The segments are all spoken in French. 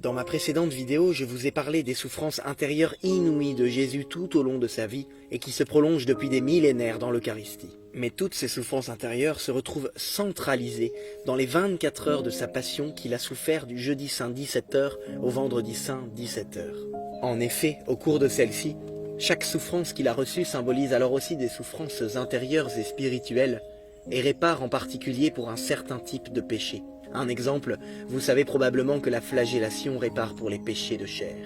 Dans ma précédente vidéo, je vous ai parlé des souffrances intérieures inouïes de Jésus tout au long de sa vie et qui se prolongent depuis des millénaires dans l'Eucharistie. Mais toutes ces souffrances intérieures se retrouvent centralisées dans les 24 heures de sa passion qu'il a souffert du jeudi saint 17h au vendredi saint 17h. En effet, au cours de celle-ci, chaque souffrance qu'il a reçue symbolise alors aussi des souffrances intérieures et spirituelles et répare en particulier pour un certain type de péché. Un exemple, vous savez probablement que la flagellation répare pour les péchés de chair.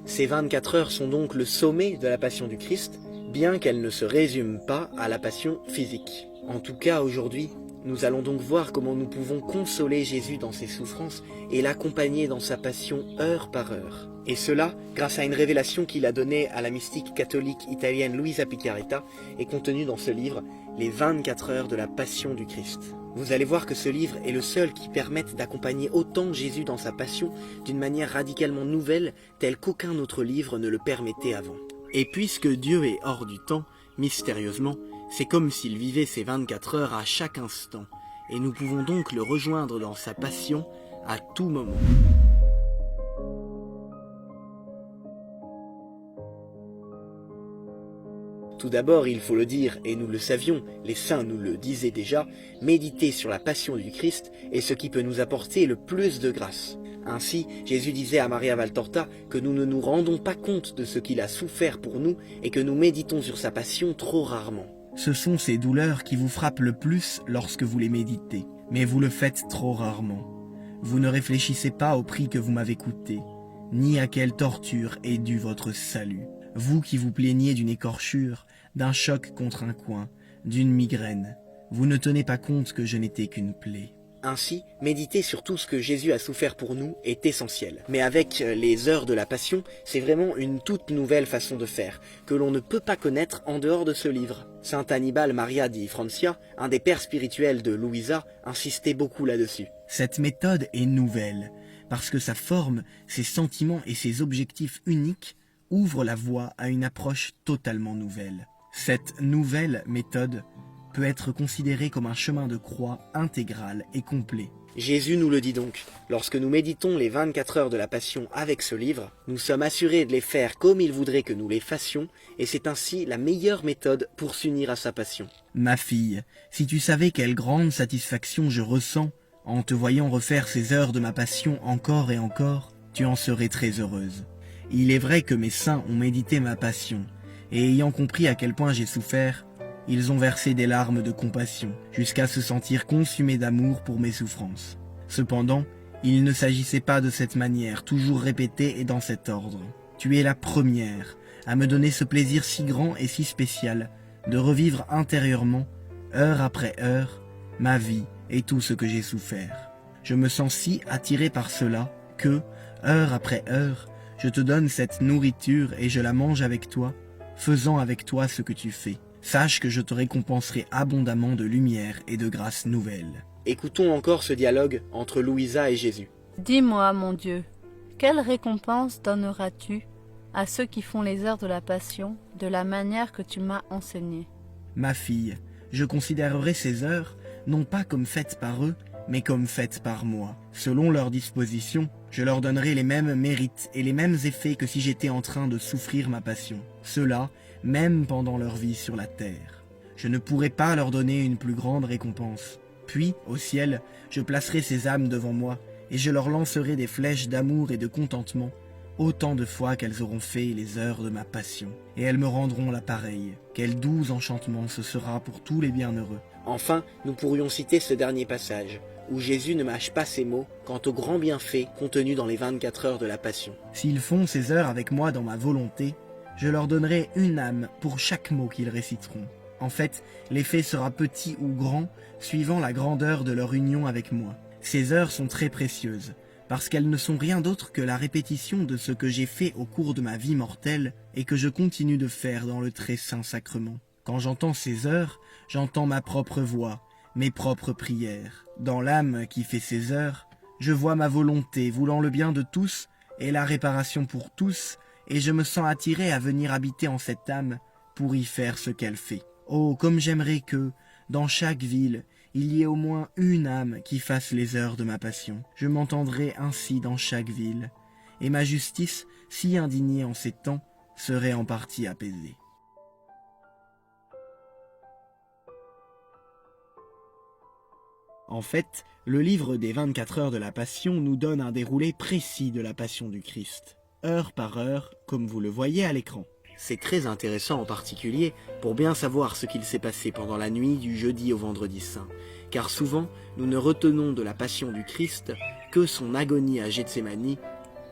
Ces 24 heures sont donc le sommet de la passion du Christ, bien qu'elles ne se résument pas à la passion physique. En tout cas, aujourd'hui, nous allons donc voir comment nous pouvons consoler Jésus dans ses souffrances et l'accompagner dans sa passion heure par heure. Et cela grâce à une révélation qu'il a donnée à la mystique catholique italienne Luisa Piccarreta et contenue dans ce livre, Les 24 heures de la passion du Christ. Vous allez voir que ce livre est le seul qui permette d'accompagner autant Jésus dans sa passion d'une manière radicalement nouvelle, telle qu'aucun autre livre ne le permettait avant. Et puisque Dieu est hors du temps, mystérieusement, c'est comme s'il vivait ces 24 heures à chaque instant, et nous pouvons donc le rejoindre dans sa passion à tout moment. Tout d'abord, il faut le dire, et nous le savions, les saints nous le disaient déjà, méditer sur la passion du Christ est ce qui peut nous apporter le plus de grâce. Ainsi, Jésus disait à Maria Valtorta que nous ne nous rendons pas compte de ce qu'il a souffert pour nous et que nous méditons sur sa passion trop rarement. Ce sont ces douleurs qui vous frappent le plus lorsque vous les méditez, mais vous le faites trop rarement. Vous ne réfléchissez pas au prix que vous m'avez coûté, ni à quelle torture est dû votre salut. Vous qui vous plaignez d'une écorchure, d'un choc contre un coin, d'une migraine, vous ne tenez pas compte que je n'étais qu'une plaie. Ainsi, méditer sur tout ce que Jésus a souffert pour nous est essentiel. Mais avec les heures de la Passion, c'est vraiment une toute nouvelle façon de faire, que l'on ne peut pas connaître en dehors de ce livre. Saint Annibale Maria di Francia, un des pères spirituels de Luisa, insistait beaucoup là-dessus. Cette méthode est nouvelle, parce que sa forme, ses sentiments et ses objectifs uniques ouvrent la voie à une approche totalement nouvelle. Cette nouvelle méthode peut être considéré comme un chemin de croix intégral et complet. Jésus nous le dit donc, lorsque nous méditons les 24 heures de la Passion avec ce livre, nous sommes assurés de les faire comme il voudrait que nous les fassions, et c'est ainsi la meilleure méthode pour s'unir à sa passion. Ma fille, si tu savais quelle grande satisfaction je ressens en te voyant refaire ces heures de ma passion encore et encore, tu en serais très heureuse. Il est vrai que mes saints ont médité ma passion, et ayant compris à quel point j'ai souffert, ils ont versé des larmes de compassion, jusqu'à se sentir consumés d'amour pour mes souffrances. Cependant, il ne s'agissait pas de cette manière, toujours répétée et dans cet ordre. Tu es la première à me donner ce plaisir si grand et si spécial de revivre intérieurement, heure après heure, ma vie et tout ce que j'ai souffert. Je me sens si attiré par cela que, heure après heure, je te donne cette nourriture et je la mange avec toi, faisant avec toi ce que tu fais. Sache que je te récompenserai abondamment de lumière et de grâce nouvelle. Écoutons encore ce dialogue entre Luisa et Jésus. Dis-moi, mon Dieu, quelle récompense donneras-tu à ceux qui font les heures de la Passion de la manière que tu m'as enseignée? Ma fille, je considérerai ces heures non pas comme faites par eux, mais comme faites par moi. Selon leur disposition, je leur donnerai les mêmes mérites et les mêmes effets que si j'étais en train de souffrir ma passion. Cela, même pendant leur vie sur la terre. Je ne pourrais pas leur donner une plus grande récompense. Puis, au ciel, je placerai ces âmes devant moi, et je leur lancerai des flèches d'amour et de contentement, autant de fois qu'elles auront fait les heures de ma passion. Et elles me rendront la pareille. Quel doux enchantement ce sera pour tous les bienheureux. Enfin, nous pourrions citer ce dernier passage, où Jésus ne mâche pas ses mots quant aux grands bienfaits contenus dans les 24 heures de la Passion. S'ils font ces heures avec moi dans ma volonté, je leur donnerai une âme pour chaque mot qu'ils réciteront. En fait, l'effet sera petit ou grand, suivant la grandeur de leur union avec moi. Ces heures sont très précieuses, parce qu'elles ne sont rien d'autre que la répétition de ce que j'ai fait au cours de ma vie mortelle et que je continue de faire dans le très saint sacrement. Quand j'entends ces heures, j'entends ma propre voix, mes propres prières. Dans l'âme qui fait ces heures, je vois ma volonté voulant le bien de tous et la réparation pour tous, et je me sens attiré à venir habiter en cette âme pour y faire ce qu'elle fait. Oh, comme j'aimerais que, dans chaque ville, il y ait au moins une âme qui fasse les heures de ma passion. Je m'entendrai ainsi dans chaque ville, et ma justice, si indignée en ces temps, serait en partie apaisée. En fait, le livre des 24 heures de la Passion nous donne un déroulé précis de la Passion du Christ, heure par heure, comme vous le voyez à l'écran. C'est très intéressant en particulier pour bien savoir ce qu'il s'est passé pendant la nuit du jeudi au vendredi saint, car souvent nous ne retenons de la Passion du Christ que son agonie à Gethsémani,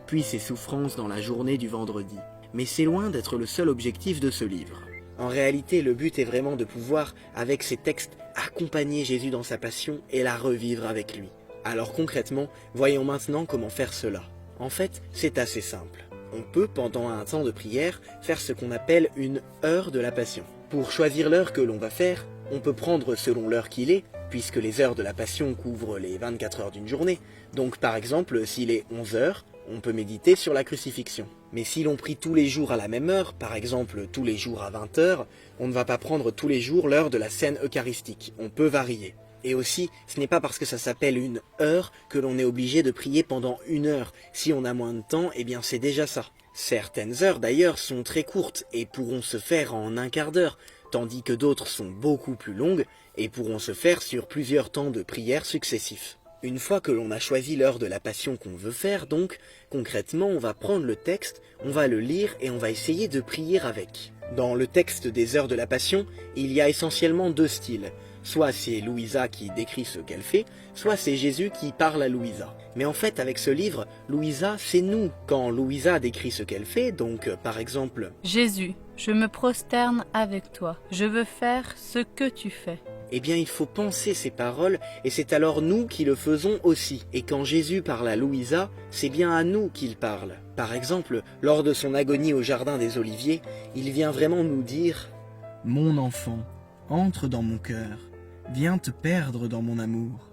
puis ses souffrances dans la journée du vendredi. Mais c'est loin d'être le seul objectif de ce livre. En réalité, le but est vraiment de pouvoir, avec ces textes, accompagner Jésus dans sa passion et la revivre avec lui. Alors concrètement, voyons maintenant comment faire cela. En fait, c'est assez simple. On peut, pendant un temps de prière, faire ce qu'on appelle une heure de la passion. Pour choisir l'heure que l'on va faire, on peut prendre selon l'heure qu'il est, puisque les heures de la passion couvrent les 24 heures d'une journée. Donc par exemple, s'il est 11 heures, on peut méditer sur la crucifixion. Mais si l'on prie tous les jours à la même heure, par exemple tous les jours à 20 heures, on ne va pas prendre tous les jours l'heure de la scène eucharistique, on peut varier. Et aussi, ce n'est pas parce que ça s'appelle une heure que l'on est obligé de prier pendant une heure. Si on a moins de temps, eh bien c'est déjà ça. Certaines heures d'ailleurs sont très courtes et pourront se faire en un quart d'heure, tandis que d'autres sont beaucoup plus longues et pourront se faire sur plusieurs temps de prière successifs. Une fois que l'on a choisi l'heure de la passion qu'on veut faire, donc, concrètement, on va prendre le texte, on va le lire et on va essayer de prier avec. Dans le texte des heures de la passion, il y a essentiellement deux styles. Soit c'est Louisa qui décrit ce qu'elle fait, soit c'est Jésus qui parle à Louisa. Mais en fait, avec ce livre, Louisa, c'est nous. Quand Louisa décrit ce qu'elle fait, donc par exemple... Jésus, je me prosterne avec toi. Je veux faire ce que tu fais. Eh bien, il faut penser ces paroles, et c'est alors nous qui le faisons aussi. Et quand Jésus parle à Louisa, c'est bien à nous qu'il parle. Par exemple, lors de son agonie au jardin des Oliviers, il vient vraiment nous dire « Mon enfant, entre dans mon cœur, viens te perdre dans mon amour.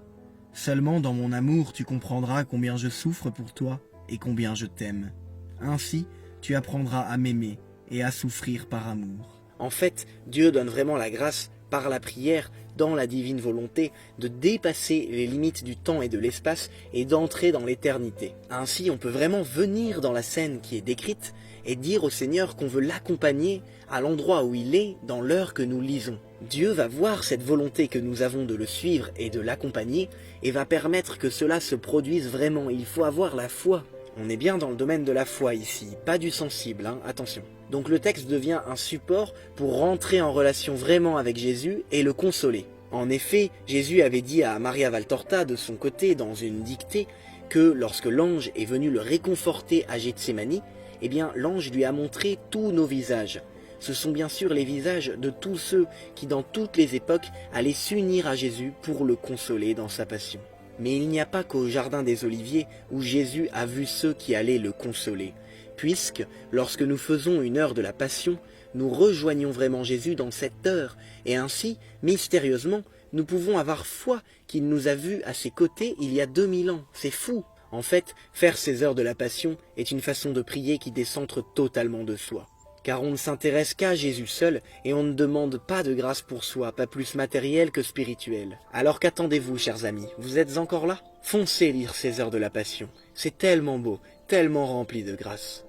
Seulement dans mon amour tu comprendras combien je souffre pour toi et combien je t'aime. Ainsi, tu apprendras à m'aimer et à souffrir par amour. » En fait, Dieu donne vraiment la grâce, par la prière, dans la divine volonté, de dépasser les limites du temps et de l'espace et d'entrer dans l'éternité. Ainsi, on peut vraiment venir dans la scène qui est décrite et dire au Seigneur qu'on veut l'accompagner à l'endroit où il est dans l'heure que nous lisons. Dieu va voir cette volonté que nous avons de le suivre et de l'accompagner et va permettre que cela se produise vraiment. Il faut avoir la foi. On est bien dans le domaine de la foi ici, pas du sensible, hein, attention. Donc le texte devient un support pour rentrer en relation vraiment avec Jésus et le consoler. En effet, Jésus avait dit à Maria Valtorta de son côté dans une dictée que lorsque l'ange est venu le réconforter à Gethsémani, eh bien l'ange lui a montré tous nos visages. Ce sont bien sûr les visages de tous ceux qui dans toutes les époques allaient s'unir à Jésus pour le consoler dans sa passion. Mais il n'y a pas qu'au jardin des Oliviers où Jésus a vu ceux qui allaient le consoler, puisque lorsque nous faisons une heure de la Passion, nous rejoignons vraiment Jésus dans cette heure, et ainsi, mystérieusement, nous pouvons avoir foi qu'il nous a vus à ses côtés il y a 2000 ans. C'est fou! En fait, faire ces heures de la Passion est une façon de prier qui décentre totalement de soi. Car on ne s'intéresse qu'à Jésus seul et on ne demande pas de grâce pour soi, pas plus matérielle que spirituelle. Alors qu'attendez-vous, chers amis? Vous êtes encore là? Foncez lire ces heures de la Passion. C'est tellement beau, tellement rempli de grâce.